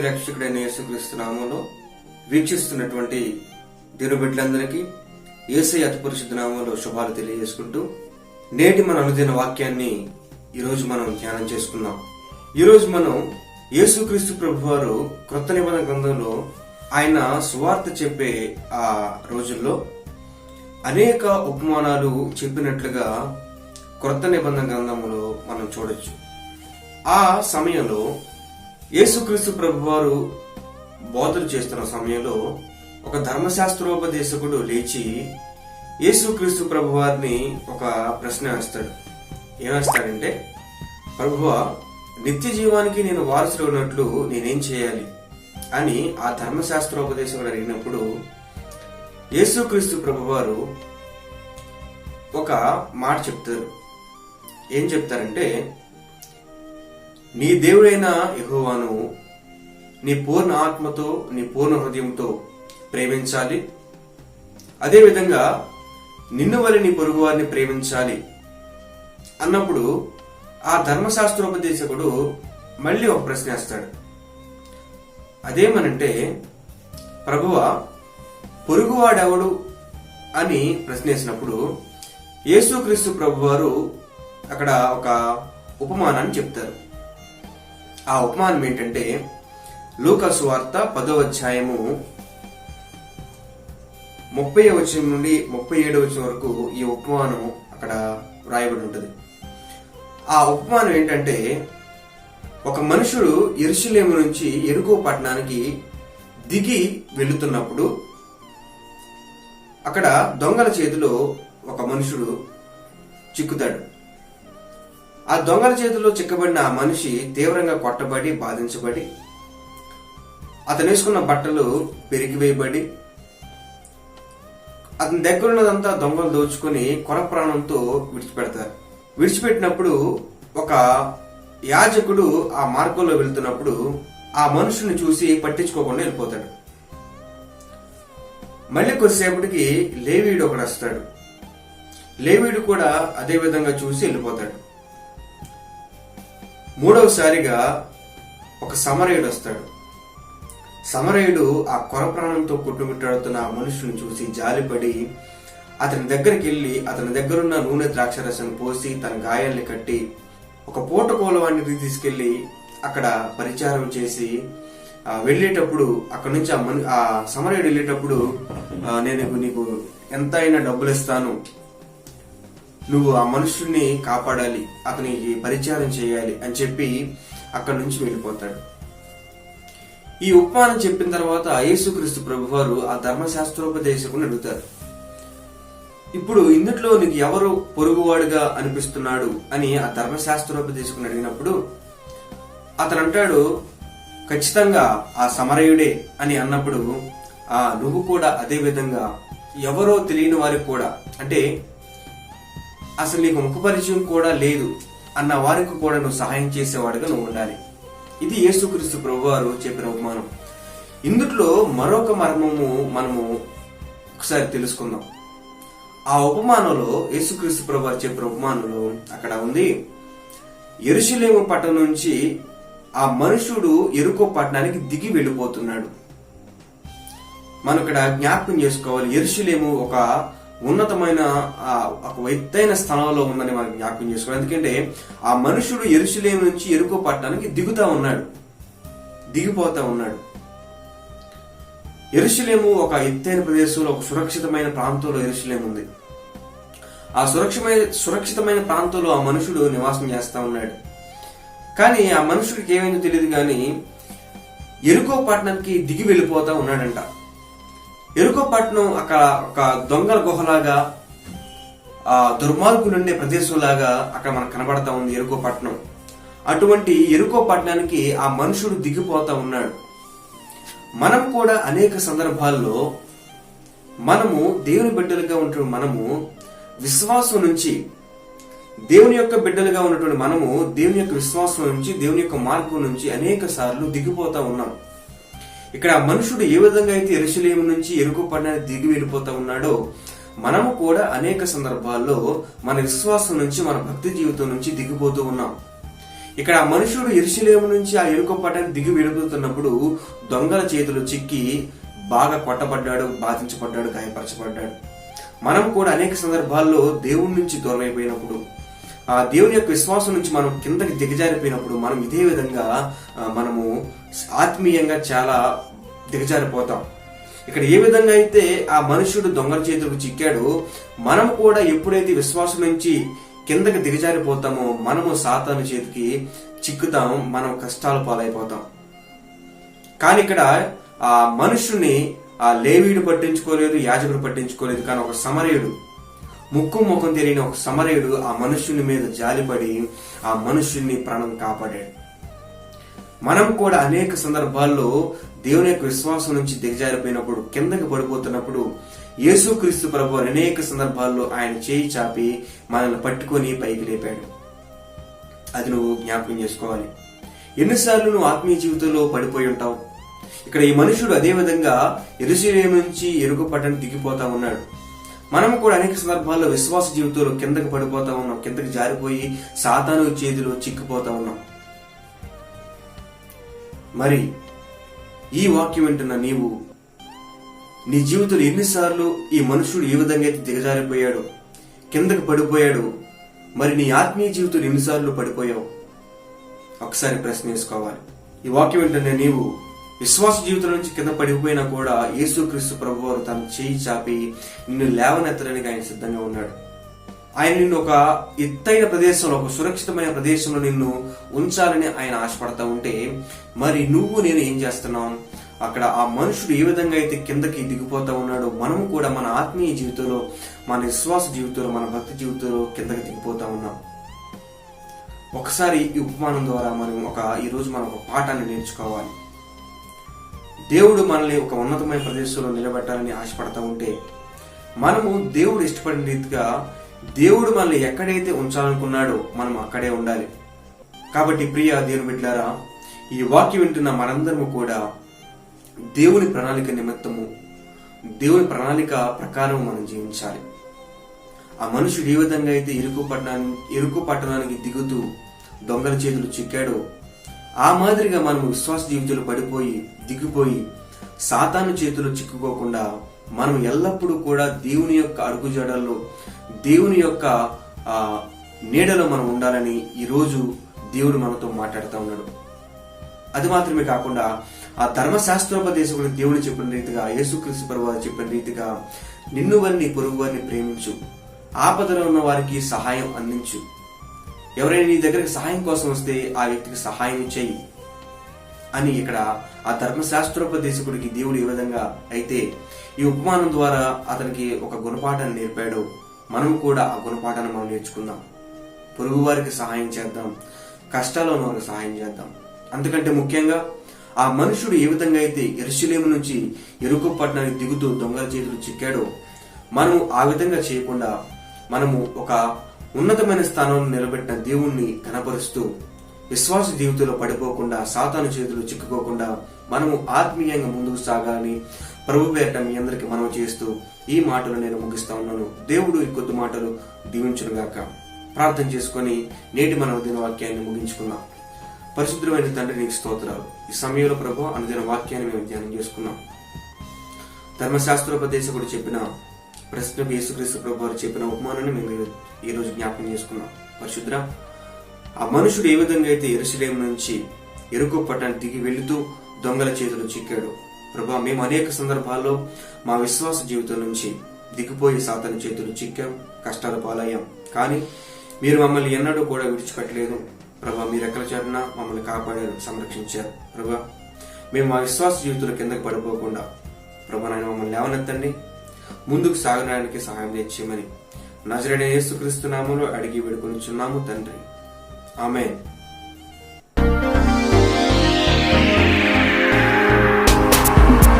రక్షకుడైన యేసుక్రీస్తు నామములో వీక్షిస్తున్నటువంటి దేవుని బిడ్డలందరికీ యేసయ్య అతి పరిశుద్ధ నామములో శుభాలు తెలియజేసుకుంటూ నేటి మన అనుదిన వాక్యాన్ని ఈరోజు మనం ధ్యానం చేసుకుందాం. ఈరోజు మనం యేసుక్రీస్తు ప్రభువారు క్రొత్త నిబంధన గ్రంథంలో ఆయన సువార్త చెప్పే ఆ రోజుల్లో అనేక ఉపమానాలు చెప్పినట్లుగా క్రొత్త నిబంధన గ్రంథంలో మనం చూడొచ్చు. ఆ సమయంలో యేసుక్రీస్తు ప్రభువారు బోధలు చేస్తున్న సమయంలో ఒక ధర్మశాస్త్రోపదేశకుడు లేచి యేసుక్రీస్తు ప్రభువారిని ఒక ప్రశ్న వేస్తాడు. ఏమేస్తాడంటే, ప్రభువా, నిత్య జీవానికి నేను వారసుడు ఉన్నట్లు నేనేం చేయాలి అని ఆ ధర్మశాస్త్రోపదేశకుడు అడిగినప్పుడు యేసుక్రీస్తు ప్రభువారు ఒక మాట చెప్తారు. ఏం చెప్తారంటే, నీ దేవుడైన యెహోవాను నీ పూర్ణ ఆత్మతో నీ పూర్ణ హృదయంతో ప్రేమించాలి, అదేవిధంగా నిన్ను వలె నీ పొరుగు వారిని ప్రేమించాలి అన్నప్పుడు ఆ ధర్మశాస్త్రోపదేశకుడు మళ్ళీ ఒక ప్రశ్న వేస్తాడు. అదేమనంటే, ప్రభువా, పొరుగువాడెవడు అని ప్రశ్నేసినప్పుడు యేసుక్రీస్తు ప్రభువారు అక్కడ ఒక ఉపమానాన్ని చెప్తారు. ఆ ఉపమానం ఏంటంటే, లూకా సువార్త 10వ అధ్యాయము 30వ వచనం నుండి 37వ వచనం వరకు ఈ ఉపమానం అక్కడ రాయబడి ఉంటుంది. ఆ ఉపమానం ఏంటంటే, ఒక మనుషుడు యెరూషలేము నుంచి యెరికో పట్టణానికి దిగి వెళుతున్నప్పుడు అక్కడ దొంగల చేతిలో ఒక మనుషుడు చిక్కుతాడు. ఆ దొంగల చేతిలో చిక్కబడిన ఆ మనిషి తీవ్రంగా కొట్టబడి బాధించబడి అతను వేసుకున్న బట్టలు పెరిగివేయబడి అతని దగ్గర ఉన్నదంతా దొంగలు దోచుకుని కొర ప్రాణంతో విడిచిపెడతారు. విడిచిపెట్టినప్పుడు ఒక యాజకుడు ఆ మార్గంలో వెళ్తున్నప్పుడు ఆ మనుషుని చూసి పట్టించుకోకుండా వెళ్ళిపోతాడు. మళ్ళీ కొద్దిసేపటికి లేవీయుడు ఒకడు వస్తాడు. లేవీయుడు కూడా అదే విధంగా చూసి వెళ్ళిపోతాడు. మూడవసారిగా ఒక సమరయుడు వస్తాడు. సమరయుడు ఆ కొర ప్రాణంతో కొట్టుమిట్టాడుతున్న ఆ మనుషుని చూసి జాలిపడి అతని దగ్గరికి వెళ్లి అతని దగ్గరున్న నూనె ద్రాక్షరసం పోసి తన గాయాల్ని కట్టి ఒక పూటకోలవాడిని తీసుకెళ్లి అక్కడ పరిచారం చేసి వెళ్ళేటప్పుడు అక్కడి నుంచి ఆ సమరయుడు వెళ్ళేటప్పుడు, నేను నీకు ఎంత అయినా డబ్బులు ఇస్తాను, నువ్వు ఆ మనుషుల్ని కాపాడాలి, అతనికి పరిచారం చేయాలి అని చెప్పి అక్కడి నుంచి వెళ్ళిపోతాడు. ఈ ఉపమానం చెప్పిన తర్వాత యేసుక్రీస్తు ప్రభువారు ఆ ధర్మశాస్త్రోపదేశకుని అడుగుతారు, ఇప్పుడు ఇందులో నీకు ఎవరు పొరుగువాడుగా అనిపిస్తున్నాడు అని ఆ ధర్మశాస్త్రోపదేశకుని అడిగినప్పుడు అతను అంటాడు, ఖచ్చితంగా ఆ సమరయుడే అని అన్నప్పుడు, నువ్వు కూడా అదే విధంగా ఎవరో తెలియని వారికి కూడా, అంటే అసలు నీకు ముఖ పరిచయం కూడా లేదు అన్న వారికి కూడా నువ్వు సహాయం చేసేవాడుగా నువ్వు ఉండాలి. ఇది యేసుక్రీస్తు ప్రభువారు చెప్పిన ఉపమానం. ఇందులో మరొక మర్మము మనము ఒకసారి తెలుసుకుందాం. ఆ ఉపమానంలో యేసుక్రీస్తు ప్రభువారు చెప్పిన ఉపమానంలో అక్కడ ఉంది, యెరూషలేము పట్టణం నుంచి ఆ మనుషుడు యెరికో పట్టణానికి దిగి వెళ్ళిపోతున్నాడు. మనం ఇక్కడ జ్ఞాపకం చేసుకోవాలి, యెరూషలేము ఒక ఉన్నతమైన ఒక ఎత్తైన స్థలంలో ఉందని మనం జ్ఞాపకం చేసుకోవాలి. ఎందుకంటే ఆ మనుషుడు యెరూషలేము నుంచి యెరికో పట్టణానికి దిగిపోతా ఉన్నాడు. యెరూషలేము ఒక ఎత్తైన ప్రదేశంలో, ఒక సురక్షితమైన ప్రాంతంలో యెరూషలేము ఉంది. ఆ సురక్షితమైన ప్రాంతంలో ఆ మనుషుడు నివాసం చేస్తా ఉన్నాడు. కానీ ఆ మనుషుడికి ఏమైందో తెలియదు, కానీ యెరికో పట్టణానికి దిగి వెళ్ళిపోతా ఉన్నాడంట. యెరికో పట్టణం అక్కడ ఒక దొంగల గుహలాగా, దుర్మార్గులు ఉండే ప్రదేశంలాగా అక్కడ మనకు కనబడతా ఉంది యెరికో పట్టణం. అటువంటి యెరికో పట్టణానికి ఆ మనుషుడు దిగిపోతా ఉన్నాడు. మనం కూడా అనేక సందర్భాల్లో మనము దేవుని బిడ్డలుగా ఉంటున్న మనము విశ్వాసం నుంచి, దేవుని యొక్క బిడ్డలుగా ఉన్నటువంటి మనము దేవుని యొక్క విశ్వాసం నుంచి, దేవుని యొక్క మార్గం నుంచి అనేక సార్లు దిగిపోతా ఉన్నాం. ఇక్కడ ఆ మనుషుడు ఏ విధంగా అయితే యెరూషలేము నుంచి యెరికో పట్టణానికి దిగి వెళ్ళిపోతా ఉన్నాడో, మనము కూడా అనేక సందర్భాల్లో మన విశ్వాసం నుంచి, మన భక్తి జీవితం నుంచి దిగిపోతూ ఉన్నాం. ఇక్కడ ఆ మనుషుడు యెరూషలేము నుంచి ఆ యెరికో పట్టణానికి దిగి వెళ్ళిపోతున్నప్పుడు దొంగల చేతులు చిక్కి బాగా కొట్టబడ్డాడు, బాధించబడ్డాడు, గాయపరచబడ్డాడు. మనం కూడా అనేక సందర్భాల్లో దేవుడి నుంచి దూరం అయిపోయినప్పుడు, ఆ దేవుని యొక్క విశ్వాసం నుంచి మనం కిందకి దిగజారిపోయినప్పుడు మనం ఇదే విధంగా మనము ఆత్మీయంగా చాలా దిగజారిపోతాం. ఇక్కడ ఏ విధంగా అయితే ఆ మనుషుడు దొంగల చేతులకు చిక్కాడో, మనం కూడా ఎప్పుడైతే విశ్వాసం నుంచి కిందకి దిగజారిపోతామో మనము సాతాను చేతికి చిక్కుతాం, మనం కష్టాల పాలైపోతాం. కానీ ఇక్కడ ఆ మనుషుని ఆ లేవీయుడు పట్టించుకోలేదు, యాజకుడు పట్టించుకోలేదు. కానీ ఒక సమరయుడు, ముక్కు ముఖం తెలియని ఒక సమరయుడు ఆ మనుష్యుని మీద జాలిపడి ఆ మనుష్యుని ప్రాణం కాపాడాడు. మనం కూడా అనేక సందర్భాల్లో దేవుని యొక్క విశ్వాసం నుంచి దిగజారిపోయినప్పుడు, కిందకి పడిపోతున్నప్పుడు యేసుక్రీస్తు ప్రభువు అనేక సందర్భాల్లో ఆయన చేయి చాపి మనల్ని పట్టుకొని పైకి లేపాడు. అది నువ్వు జ్ఞాపకం చేసుకోవాలి. ఎన్నిసార్లు నువ్వు ఆత్మీయ జీవితంలో పడిపోయి ఉంటావు. ఇక్కడ ఈ మనుషుడు అదే విధంగా యెరూషలేము నుంచి యెరికో పట్టణానికి దిగిపోతా ఉన్నాడు. మనం కూడా అనేక సందర్భాల్లో విశ్వాస జీవితంలో కిందకి పడిపోతా ఉన్నాం, కిందకి జారిపోయి సాతాను చేతిలో చిక్కిపోతా ఉన్నాం. మరి ఈ వాక్యం వింటున్న నీవు నీ జీవితంలో ఎన్నిసార్లు ఈ మనుషుడు ఏ విధంగా అయితే దిగజారిపోయాడు, కిందకి పడిపోయాడు, మరి నీ ఆత్మీయ జీవితంలో ఎన్నిసార్లు పడిపోయావు ఒకసారి ప్రశ్న వేసుకోవాలి. ఈ వాక్యం వింటున్న నీవు విశ్వాస జీవితం నుంచి కింద పడిపోయినా కూడా యేసుక్రీస్తు ప్రభువారు తన చేయి చాపి నిన్ను లేవనెత్తడానికి ఆయన సిద్ధంగా ఉన్నాడు. ఆయన నిన్ను ఒక ఎత్తైన ప్రదేశంలో, ఒక సురక్షితమైన ప్రదేశంలో నిన్ను ఉంచాలని ఆయన ఆశపడతా ఉంటే, మరి నువ్వు నేను ఏం చేస్తున్నాం? అక్కడ ఆ మనుషుడు ఏ విధంగా అయితే కిందకి దిగిపోతా ఉన్నాడో మనము కూడా మన ఆత్మీయ జీవితంలో, మన విశ్వాస జీవితంలో, మన భక్తి జీవితంలో కిందకి దిగిపోతా ఉన్నాం. ఒకసారి ఈ ఉపమానం ద్వారా ఈరోజు మనం ఒక పాఠాన్ని నేర్చుకోవాలి. దేవుడు మనల్ని ఒక ఉన్నతమైన ప్రదేశంలో నిలబెట్టాలని ఆశపడతా ఉంటే, మనము దేవుడు ఇష్టపడిన రీతిగా దేవుడు మనల్ని ఎక్కడైతే ఉంచాలనుకున్నాడో మనం అక్కడే ఉండాలి. కాబట్టి ప్రియ దేవుని బిడ్డలారా, ఈ వాక్యం వింటున్న మనందరము కూడా దేవుని ప్రణాళిక నిమిత్తము, దేవుని ప్రణాళిక ప్రకారం మనం జీవించాలి. ఆ మనుషుడు ఏ విధంగా అయితే యెరికో పట్టణానికి దిగుతూ దొంగల చేతులు చిక్కాడో, ఆ మాదిరిగా మనం విశ్వాస జీవితంలో పడిపోయి దిగిపోయి సాతాను చేతులు చిక్కుకోకుండా మనం ఎల్లప్పుడూ కూడా దేవుని యొక్క అడుగుజాడల్లో, దేవుని యొక్క నీడలో మనం ఉండాలని ఈరోజు దేవుడు మనతో మాట్లాడుతూ ఉన్నాడు. అది మాత్రమే కాకుండా ఆ ధర్మశాస్త్రోపదేశకుడు దేవుడు చెప్పిన రీతిగా, యేసుక్రీస్తు ప్రభువు చెప్పిన రీతిగా నిన్ను వారిని, పొరుగు వారిని ప్రేమించు, ఆపదలో ఉన్న వారికి సహాయం అందించు. ఎవరైనా నీ దగ్గరికి సహాయం కోసం వస్తే ఆ వ్యక్తికి సహాయం చేయి అని ఇక్కడ ఆ ధర్మశాస్త్రోపదేశకుడికి దేవుడు ఏ విధంగా అయితే ఈ ఉపమానం ద్వారా అతనికి ఒక గుణపాఠాన్ని నేర్పాడు, మనం కూడా ఆ గుణపాఠాన్ని మనం నేర్చుకుందాం. పొరుగు వారికి సహాయం చేద్దాం, కష్టాల్లో ఉన్న వారికి సహాయం చేద్దాం. అంతకంటే ముఖ్యంగా ఆ మనుషుడు ఏ విధంగా అయితే యెరూషలేము నుంచి యెరికో పట్టణానికి దిగుతూ దొంగల చేతులు చిక్కాడో, మనము ఆ విధంగా చేయకుండా మనము ఒక ఉన్నతమైన స్థానంలో నిలబెట్టిన దేవుణ్ణి కనపరుస్తూ విశ్వాస జీవితంలో పడిపోకుండా, సాతాను చేతులు చిక్కుకోకుండా మనము ఆత్మీయంగా ముందుకు సాగాలని ప్రభు పేరిట మీ అందరికి మనం చేస్తూ ఈ మాటలు నేను ముగిస్తా ఉన్నాను. దేవుడు ఈ కొద్ది మాటలు దీవించును గాక. ప్రార్థన చేసుకుని నేటి మన దిన వాక్యాన్ని ముగించుకుందాం. పరిశుద్ధమైన తండ్రి, నీకు స్తోత్రాలు. ఈ సమయంలో ప్రభు అనుదిన వాక్యాన్ని మేము ధ్యానం చేసుకున్నాం. ధర్మశాస్త్రోపదేశకుడు చెప్పిన ప్రశ్నకు యేసుక్రీస్తు ప్రభు వారు చెప్పిన ఉపమానాన్ని మేము ఈ రోజు జ్ఞాపకం చేసుకున్నాం. పరిశుద్ర, ఆ మనుషుడు ఏ విధంగా అయితే యెరూషలేము నుంచి యెరికో పట్టణానికి దిగి వెళుతూ దొంగల చేతులు చిక్కాడు. ప్రభా, మేము అనేక సందర్భాల్లో మా విశ్వాస జీవితం నుంచి దిగిపోయి సాతాను చేతులు చిక్కాం, కష్టాల పాలయ్యాం. కానీ మీరు మమ్మల్ని ఎన్నడూ కూడా విడిచిపెట్టలేదు ప్రభా. మీరు ఎక్కడ చేరిన మమ్మల్ని కాపాడారు, సంరక్షించారు. ప్రభా, మేము మా విశ్వాస జీవితంలో కిందకి పడిపోకుండా ప్రభా నాయన మమ్మల్ని లేవనెత్తండి, ముందుకు సాగడానికి సహాయం చేయమని నజరేయుడైన యేసుక్రీస్తు నామములో అడిగి వేడుకొనుచున్నాము తండ్రి. ఆమేన్.